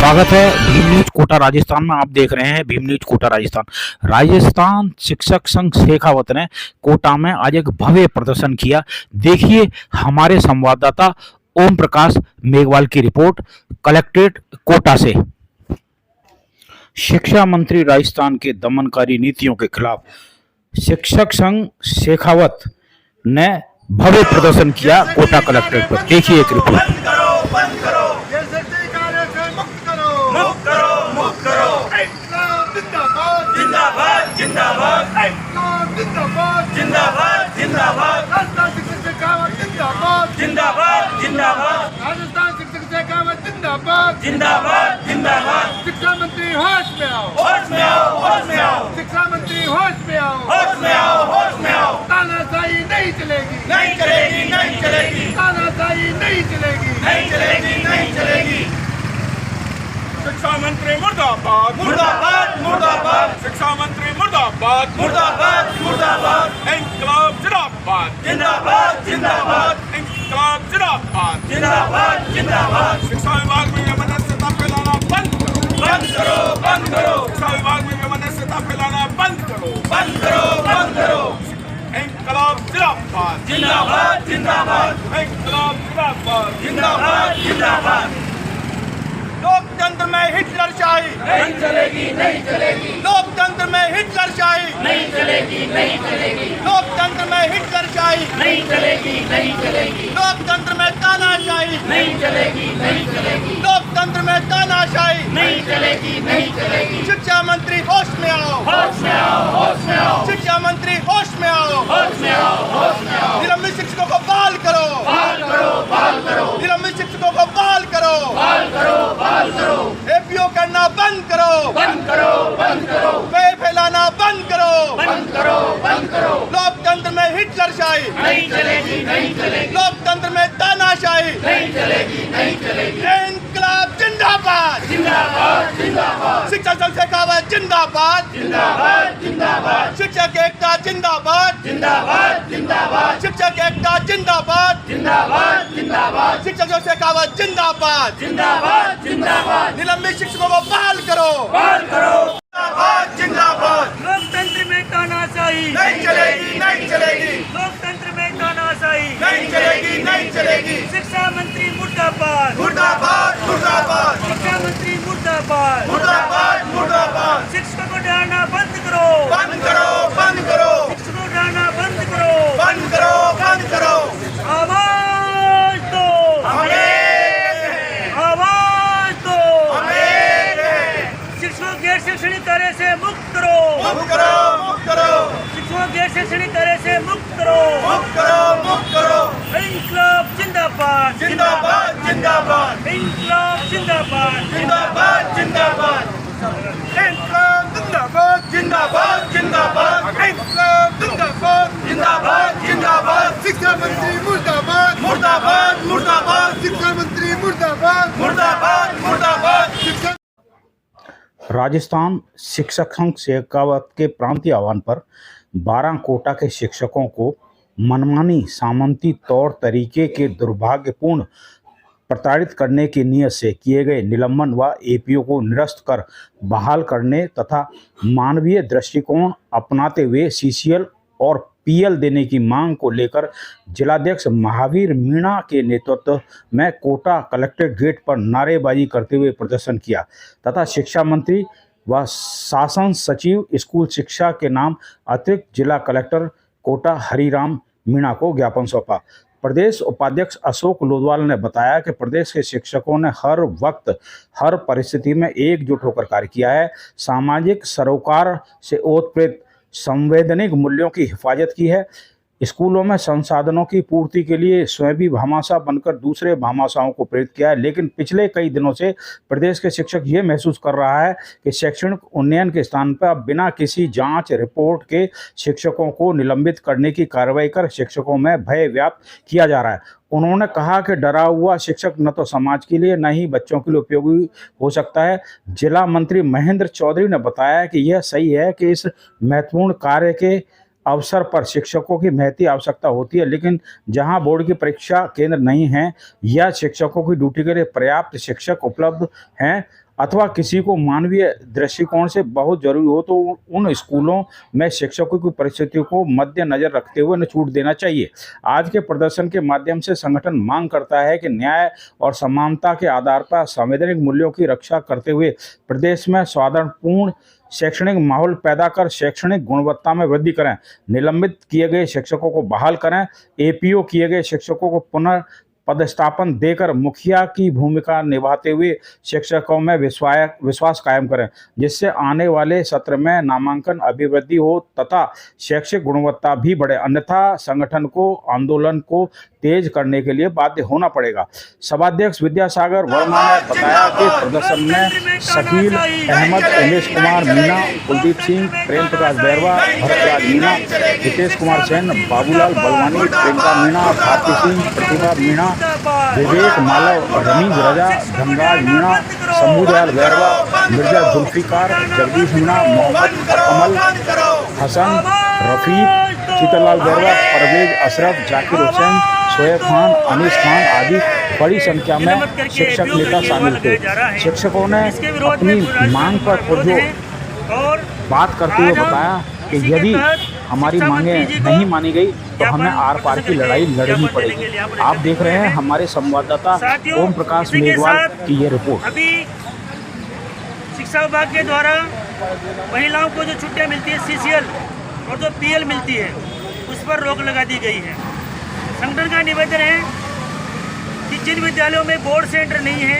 स्वागत है भीम न्यूज कोटा राजस्थान में। आप देख रहे हैं भीम न्यूज कोटा राजस्थान। राजस्थान शिक्षक संघ शेखावत ने कोटा में आज एक भव्य प्रदर्शन किया। देखिए हमारे संवाददाता ओम प्रकाश मेघवाल की रिपोर्ट कलेक्ट्रेट कोटा से। शिक्षा मंत्री राजस्थान के दमनकारी नीतियों के खिलाफ शिक्षक संघ शेखावत ने भव्य प्रदर्शन किया कोटा कलेक्ट्रेट पर। देखिए एक रिपोर्ट। जिंदाबाद जिंदाबाद जिंदाबाद जिंदाबाद राजस्थान शिक्षक शेखावत जिंदाबाद जिंदाबाद जिंदाबाद राजस्थान शिक्षक शेखावत जिंदाबाद जिंदाबाद जिंदाबाद शिक्षा मंत्री होश में आओ, होश में आओ, होश में आओ, शिक्षा मंत्री होश में आओ, होश में आओ, होश में आओ। तानाशाही नहीं चलेगी, नहीं चलेगी, नहीं चलेगी, तानाशाही नहीं चलेगी, नहीं चलेगी, नहीं चलेगी। शिक्षा मंत्री मुर्दाबाद मुर्दाबाद मुर्दाबाद, शिक्षा मंत्री मुर्दाबाद मुर्दाबाद मुर्दाबाद, इंकलाब जिंदाबाद जिंदाबाद जिंदाबाद, इंकलाब जिंदाबाद जिंदाबाद जिंदाबाद। शिक्षा विभाग में अमनस्यता फैलाना बंद करो, बंद करो, बंद करो। शिक्षा विभाग में अमनस्यता फैलाना बंद करो, बंद करो, बंद करो। इंकलाब जिंदाबाद जिंदाबाद जिंदाबाद, इंकलाब जिंदाबाद जिंदाबाद जिंदाबाद। लोकतंत्र में हिटलरशाही नहीं चलेगी, नहीं चलेगी। लोकतंत्र में हिटलरशाही नहीं चलेगी, नहीं चलेगी। लोकतंत्र में हिटलरशाही नहीं चलेगी, नहीं चलेगी। लोकतंत्र में तानाशाही नहीं चलेगी, नहीं चलेगी। लोकतंत्र में तानाशाही नहीं चलेगी, नहीं चलेगी। शिक्षा मंत्री होश में आओ, होश में आओ, होश में आओ। शिक्षा मंत्री होश में आओ, होश में आओ, होश में आओ। निलंबित शिक्षकों को बहाल करो, बहाल करो, बहाल करो। निलंबित शिक्षकों को बहाल करो, बहाल करो, बहाल करो। एपीओ करना बंद करो, बंद करो, बंद करो। वे फैलाना बंद करो, बंद करो, बंद करो। लोकतंत्र में हिटलरशाही नहीं चलेगी, नहीं चलेगी। लोकतंत्र में तानाशाही नहीं चलेगी, नहीं चलेगी। इंकलाब जिंदाबाद जिंदाबाद जिंदाबाद, शिक्षा संघ शेखावत जिंदाबाद जिंदाबाद जिंदाबाद, शिक्षक एकता जिंदाबाद जिंदाबाद जिंदाबाद, शिक्षक एकता जिंदाबाद जिंदाबाद जिंदाबाद, शिक्षक संघ शेखावत जिंदाबाद जिंदाबाद जिंदाबाद। निलंबित शिक्षकों को बहाल करो, बहाल करो। जिंदाबाद जिंदाबाद। लोकतंत्र में तानाशाही नहीं चलेगी, नहीं चलेगी। लोकतंत्र में तानाशाही नहीं चलेगी, नहीं चलेगी। शिक्षा मंत्री मुर्दाबाद मुर्दाबाद मुर्दाबाद, शिक्षा मंत्री मुर्दाबाद मुर्दाबाद मुर्दाबाद। शिक्षकों को डराना बंद करो, बंद करो, बंद करो। शिक्षकों को डराना बंद करो, बंद करो, बंद करो। आवाज दो आवाज दो, शिक्षकों गैर शैक्षणिक कार्य से मुक्त करो, मुक्त करो, मुक्त करो। शिक्षकों गैर शैक्षणिक कार्य से मुक्त करो, मुक्त करो, मुक्त करो। इंकलाब जिंदाबाद जिंदाबाद जिंदाबाद, इंकलाब जिंदाबाद जिंदाबाद जिंदाबाद, इंकलाब जिंदाबाद जिंदाबाद जिंदाबाद, इंकलाब जिंदाबाद जिंदाबाद जिंदाबाद। शिक्षा मंत्री मुर्दाबाद मुर्दाबाद मुर्दाबाद, शिक्षा मंत्री मुर्दाबाद मुर्दाबाद मुर्दाबाद। शिक्षा राजस्थान शिक्षक संघ शेखावत के प्रांतीय आह्वान पर 12 कोटा के शिक्षकों को मनमानी सामंती तौर तरीके के दुर्भाग्यपूर्ण प्रताड़ित करने की नीयत से किए गए निलंबन व एपीओ को निरस्त कर बहाल करने तथा मानवीय दृष्टिकोण अपनाते हुए सीसीएल और पीएल देने की मांग को लेकर जिलाध्यक्ष महावीर मीणा के नेतृत्व में कोटा कलेक्ट्रेट गेट पर नारेबाजी करते हुए प्रदर्शन किया तथा शिक्षा मंत्री व शासन सचिव स्कूल शिक्षा के नाम अतिरिक्त जिला कलेक्टर कोटा हरिराम मीणा को ज्ञापन सौंपा। प्रदेश उपाध्यक्ष अशोक लोधवाल ने बताया कि प्रदेश के शिक्षकों ने हर वक्त हर परिस्थिति में एकजुट होकर कार्य किया है, सामाजिक सरोकार से ओतप्रोत संवैधानिक मूल्यों की हिफाजत की है, स्कूलों में संसाधनों की पूर्ति के लिए स्वयं भी भामाशाह बनकर दूसरे भामाशाहों को प्रेरित किया है। लेकिन पिछले कई दिनों से प्रदेश के शिक्षक ये महसूस कर रहा है कि शैक्षणिक उन्नयन के स्थान पर अब बिना किसी जांच रिपोर्ट के शिक्षकों को निलंबित करने की कार्रवाई कर शिक्षकों में भय व्याप्त किया जा रहा है। उन्होंने कहा कि डरा हुआ शिक्षक न तो समाज के लिए न ही बच्चों के लिए उपयोगी हो सकता है। जिला मंत्री महेंद्र चौधरी ने बताया कि यह सही है कि इस महत्वपूर्ण कार्य के अवसर पर शिक्षकों की महती आवश्यकता होती है, लेकिन जहां बोर्ड की परीक्षा केंद्र नहीं है या शिक्षकों की ड्यूटी के लिए पर्याप्त शिक्षक उपलब्ध हैं अथवा किसी को मानवीय दृष्टिकोण से बहुत जरूरी हो तो उन स्कूलों में शिक्षकों की परिस्थितियों को मद्देनजर रखते हुए उन्हें छूट देना चाहिए। आज के प्रदर्शन के माध्यम से संगठन मांग करता है कि न्याय और समानता के आधार पर संवैधानिक मूल्यों की रक्षा करते हुए प्रदेश में सौहार्दपूर्ण शैक्षणिक माहौल पैदा कर शैक्षणिक गुणवत्ता में वृद्धि करें, निलंबित किए गए शिक्षकों को बहाल करें, एपीओ किए गए शिक्षकों को पुनः पदस्थापन देकर मुखिया की भूमिका निभाते हुए शिक्षकों में विश्वास कायम करें, जिससे आने वाले सत्र में नामांकन अभिवृद्धि हो तथा शैक्षिक गुणवत्ता भी बढ़े। अन्यथा संगठन को आंदोलन को तेज करने के लिए बाध्य होना पड़ेगा। सभाध्यक्ष विद्यासागर वर्मा ने बताया कि प्रदर्शन में शकील अहमद, उमेश कुमार मीणा, कुलदीप सिंह, प्रेम प्रकाश बैरवा, भरतराज मीणा, हितेश कुमार सेन, बाबूलाल बलवानी, प्रियंका मीणा, भारती सिंह, प्रतिभा मीणा, विवेक मालव, रमीज रजा, धनराज मीणा, शंभूदयाल बैरवा, मिर्जा जुल्फिकार, जगदीश मीणा, मोहम्मद कमल हसन, रफीक, शीतललाल बैरवा, परवेज अशरफ, जाकिर हुसैन, शोएब खान, अनीस खान आदि बड़ी संख्या में शिक्षक नेता शामिल थे। शिक्षकों ने अपनी मांग पर पुरजोर बात करते हुए बताया कि यदि हमारी मांगें नहीं मानी गई तो हमें आर पार की लड़ाई लड़नी पड़ेगी। आप देख रहे हैं हमारे संवाददाता ओम प्रकाश मेघवाल की ये रिपोर्ट। अभी शिक्षा विभाग के द्वारा महिलाओं को जो छुट्टियां मिलती है सीसीएल और जो पीएल मिलती है उस पर रोक लगा दी गई है। संगठन का निवेदन है कि जिन विद्यालयों में बोर्ड से एंटर नहीं है,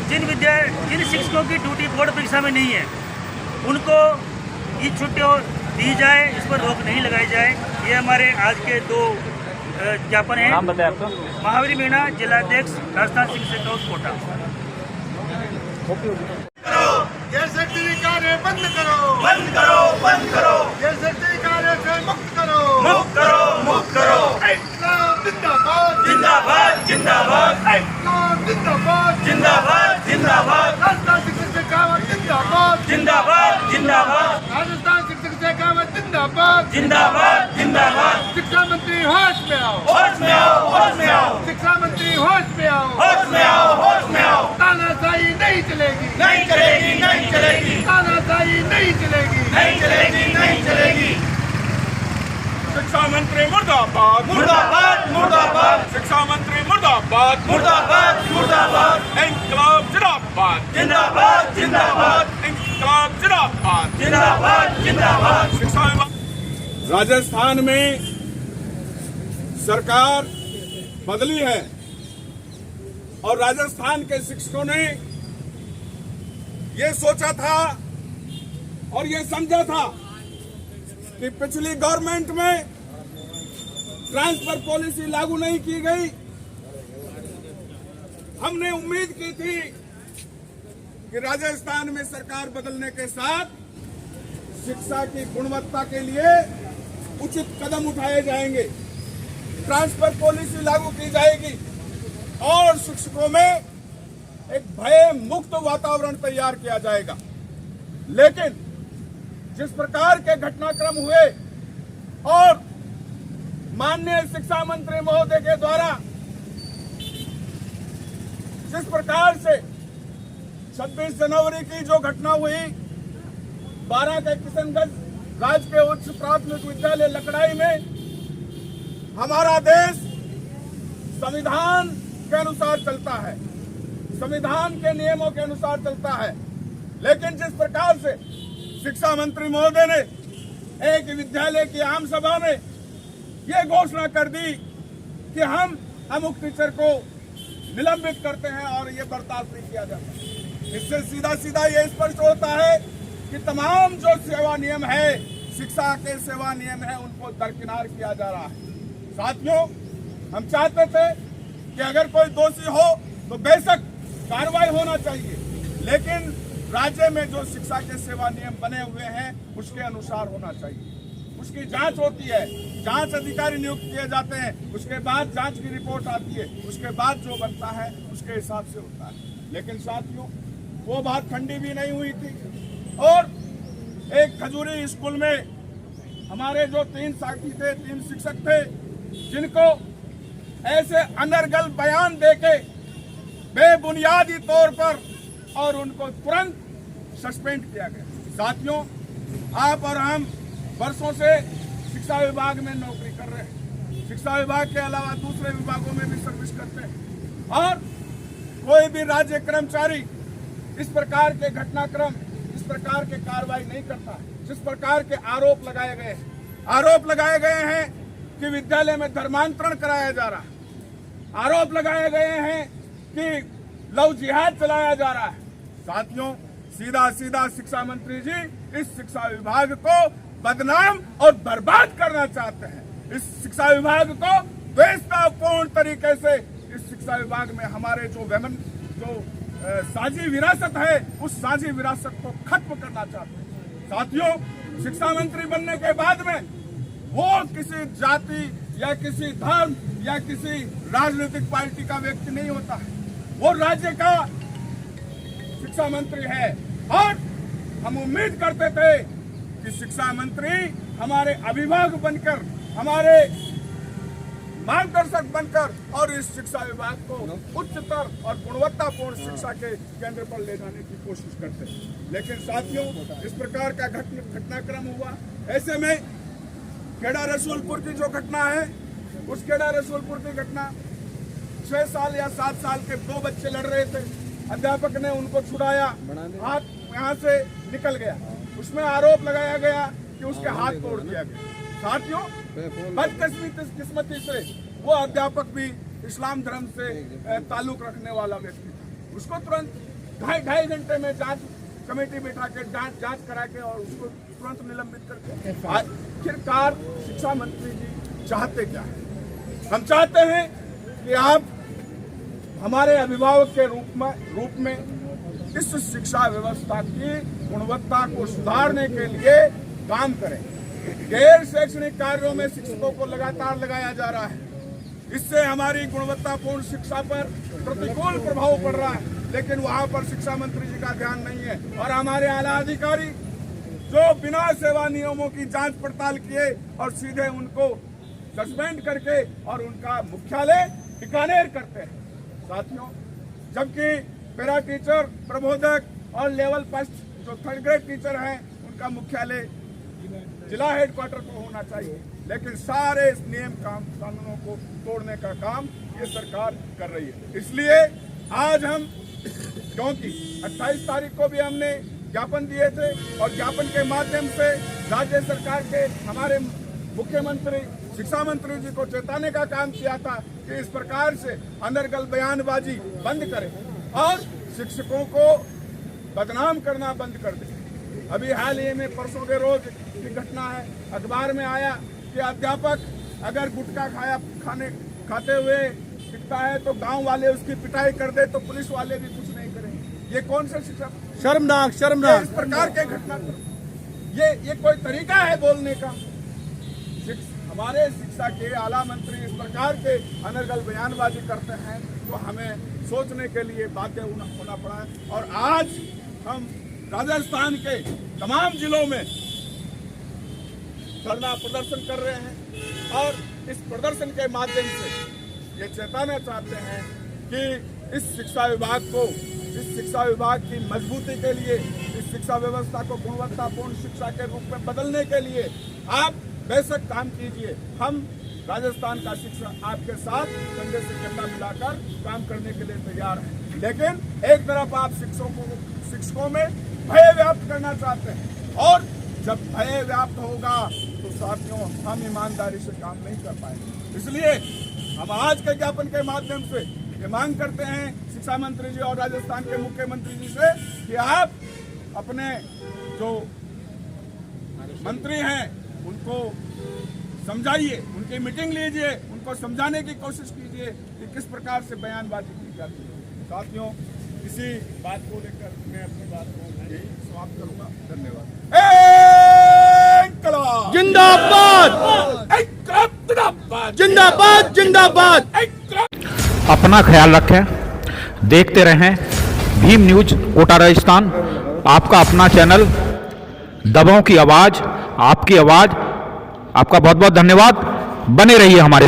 जिन शिक्षकों की ड्यूटी बोर्ड परीक्षा में नहीं है, उनको ये छुट्टियां दी जाए, इस पर रोक नहीं लगाई जाए। ये हमारे आज के दो ज्ञापन हैं। नाम बताएं आपका? महावीर मीणा, जिलाध्यक्ष, राजस्थान शिक्षक हाउस, कोटा। ये सर्टिफिकेट बंद करो, बंद करो, बंद करो। ये सर्टिफिकेट से मुक्त करो, मुक्त करो, मुक्त करो। इस्लाम जिंदाबाद, जिंदाबाद, जिंदाबाद। इस्लाम जिंदाबाद, जिंदाबाद, जिंदाबाद। राजस्थान शिक्षक शेखावत जिंदाबाद, जिंदाबाद, जिंदाबाद। राजस्थान शिक्षक शेखावत जिंदाबाद, जिंदाबाद, जिंदाबाद। शिक्षा मंत्री होश में आओ, होश में आओ, होश में आओ। शिक्षा मंत्री होश में आओ, होश में आओ, होश में आओ। तानाशाही नहीं चलेगी, नहीं चलेगी, नहीं चलेगी। तानाशाही नहीं चलेगी, नहीं चलेगी, नहीं चलेगी। शिक्षा मंत्री मुर्दाबाद, मुर्दाबाद, मुर्दाबाद। शिक्षा मंत्री मुर्दाबाद, मुर्दाबाद, मुर्दाबाद। इंकलाब जिंदाबाद, जिंदाबाद, जिंदाबाद। इंकलाब जिंदाबाद, जिंदाबाद, जिंदाबाद। शिक्षा विभाग राजस्थान में सरकार बदली है और राजस्थान के शिक्षकों ने ये सोचा था और ये समझा था कि पिछली गवर्नमेंट में ट्रांसफर पॉलिसी लागू नहीं की गई। हमने उम्मीद की थी कि राजस्थान में सरकार बदलने के साथ शिक्षा की गुणवत्ता के लिए उचित कदम उठाए जाएंगे, ट्रांसफर पॉलिसी लागू की जाएगी और शिक्षकों में एक भय मुक्त वातावरण तैयार किया जाएगा। लेकिन जिस प्रकार के घटनाक्रम हुए और माननीय शिक्षा मंत्री महोदय के द्वारा जिस प्रकार से 26 जनवरी की जो घटना हुई 12 के किशनगंज राजकीय उच्च प्राथमिक विद्यालय लकड़ाई में, हमारा देश संविधान के अनुसार चलता है, संविधान के नियमों के अनुसार चलता है। लेकिन जिस प्रकार से शिक्षा मंत्री महोदय ने एक विद्यालय की आम सभा में ये घोषणा कर दी कि हम अमुक टीचर को निलंबित करते हैं और ये बर्दाश्त नहीं किया जाता, इससे सीधा सीधा ये स्पष्ट होता है कि तमाम जो सेवा नियम है, शिक्षा के सेवा नियम है, उनको दरकिनार किया जा रहा है। साथियों, हम चाहते थे कि अगर कोई दोषी हो तो बेशक कार्रवाई होना चाहिए, लेकिन राज्य में जो शिक्षा के सेवा नियम बने हुए हैं उसके अनुसार होना चाहिए। उसकी जांच होती है, जांच अधिकारी नियुक्त किए जाते हैं, उसके बाद जांच की रिपोर्ट आती है, उसके बाद जो बनता है उसके हिसाब से होता है। लेकिन साथियों, वो बात ठंडी भी नहीं हुई थी और एक खजूरी स्कूल में हमारे जो 3 साथी थे, 3 शिक्षक थे, जिनको ऐसे अनर्गल बयान देके बेबुनियादी तौर पर और उनको तुरंत सस्पेंड किया गया। साथियों, आप और हम वर्षों से शिक्षा विभाग में नौकरी कर रहे हैं, शिक्षा विभाग के अलावा दूसरे विभागों में भी सर्विस करते हैं, और कोई भी राज्य कर्मचारी इस प्रकार के घटनाक्रम, इस प्रकार के कार्रवाई नहीं करता। जिस प्रकार के आरोप लगाए गए हैं कि विद्यालय में धर्मांतरण कराया जा रहा है, आरोप लगाए गए हैं कि लव जिहाद चलाया जा रहा है। साथियों, सीधा सीधा शिक्षा मंत्री जी इस शिक्षा विभाग को बदनाम और बर्बाद करना चाहते हैं। इस शिक्षा विभाग को द्वेषपूर्ण तरीके से इस शिक्षा विभाग में हमारे जो साझी विरासत है, उस साझी विरासत को खत्म करना चाहते हैं। साथियों, शिक्षा मंत्री बनने के बाद में वो किसी जाति या किसी धर्म या किसी राजनीतिक पार्टी का व्यक्ति नहीं होता है, वो राज्य का शिक्षा मंत्री है। और हम उम्मीद करते थे कि शिक्षा मंत्री हमारे अभिभावक बनकर, हमारे मार्गदर्शक बनकर और इस शिक्षा विभाग को उच्चतर और गुणवत्तापूर्ण शिक्षा के केंद्र पर ले जाने की कोशिश करते हैं। लेकिन साथियों, इस प्रकार का घटनाक्रम हुआ। ऐसे में खेड़ा रसूलपुर की जो घटना है, उस खेड़ा रसूलपुर की घटना 6 साल या 7 साल के 2 बच्चे लड़ रहे थे, अध्यापक ने उनको छुड़ाया, हाथ यहाँ से निकल गया, उसमें आरोप लगाया गया कि उसके हाथ तोड़ दिया गया। साथियों, बदकिस्मती से वो अध्यापक भी इस्लाम धर्म से ताल्लुक रखने वाला व्यक्ति था। उसको तुरंत ढाई घंटे में जांच कमेटी बिठा के जांच करा के और उसको तुरंत निलंबित करके आखिरकार शिक्षा मंत्री जी चाहते क्या है? हम चाहते हैं कि आप हमारे अभिभावक के रूप में इस शिक्षा व्यवस्था की गुणवत्ता को सुधारने के लिए काम करें। गैर शैक्षणिक कार्यों में शिक्षकों को लगातार लगाया जा रहा है, इससे हमारी गुणवत्तापूर्ण शिक्षा पर प्रतिकूल प्रभाव पड़ रहा है, लेकिन वहां पर शिक्षा मंत्री जी का ध्यान नहीं है। और हमारे आला अधिकारी जो बिना सेवा नियमों की जांच पड़ताल किए और सीधे उनको सस्पेंड करके और उनका मुख्यालय बीकानेर करते हैं। साथियों, जबकि पैरा टीचर, प्रबोधक और लेवल फर्स्ट जो 3rd ग्रेड टीचर हैं, उनका मुख्यालय जिला हेडक्वार्टर को होना चाहिए, लेकिन सारे नियम कानूनों को तोड़ने का काम ये सरकार कर रही है। इसलिए आज हम, क्योंकि 28 तारीख को भी हमने ज्ञापन दिए थे और ज्ञापन के माध्यम से राज्य सरकार के हमारे मुख्यमंत्री शिक्षा मंत्री जी को चेताने का काम किया था कि इस प्रकार से अनर्गल बयानबाजी बंद करें और शिक्षकों को बदनाम करना बंद कर दें। अभी हाल ही में परसों के रोज की घटना है, अखबार में आया कि अध्यापक अगर गुटखा खाते हुए दिखता है तो गांव वाले उसकी पिटाई कर दे तो पुलिस वाले भी कुछ नहीं करेंगे। ये कौन सा शिक्षा? शर्मनाक। इस प्रकार के घटना ये कोई तरीका है बोलने का? हमारे शिक्षा के आला मंत्री इस प्रकार के अनर्गल बयानबाजी करते हैं तो हमें सोचने के लिए बाध्य होना पड़ा है। और आज हम राजस्थान के तमाम जिलों में धरना प्रदर्शन कर रहे हैं और इस प्रदर्शन के माध्यम से ये चेताना चाहते हैं कि इस शिक्षा विभाग की मजबूती के लिए, इस शिक्षा व्यवस्था को गुणवत्तापूर्ण शिक्षा के रूप में बदलने के लिए आप बेशक काम कीजिए। हम राजस्थान का शिक्षा आपके साथ कंधे से कंधा मिलाकर काम करने के लिए तैयार हैं, लेकिन एक तरफ आप शिक्षकों में भय व्याप्त करना चाहते हैं और जब भय व्याप्त होगा तो साथियों हम ईमानदारी से काम नहीं कर पाएंगे। इसलिए हम आज के ज्ञापन के माध्यम से ये मांग करते हैं शिक्षा मंत्री जी और राजस्थान के मुख्यमंत्री जी से कि आप अपने जो मंत्री हैं उनको समझाइए, उनकी मीटिंग लीजिए, उनको समझाने की कोशिश कीजिए कि किस प्रकार से बयानबाजी की जाती है। साथियों, इसी बात को लेकर मैं अपनी बात को यही समाप्त करूंगा। धन्यवाद। जिंदाबाद जिंदाबाद जिंदाबाद। अपना ख्याल रखें, देखते रहें भीम न्यूज कोटा राजस्थान, आपका अपना चैनल, दबाव की आवाज़, आपकी आवाज़। आपका बहुत बहुत धन्यवाद। बने रहिए हमारे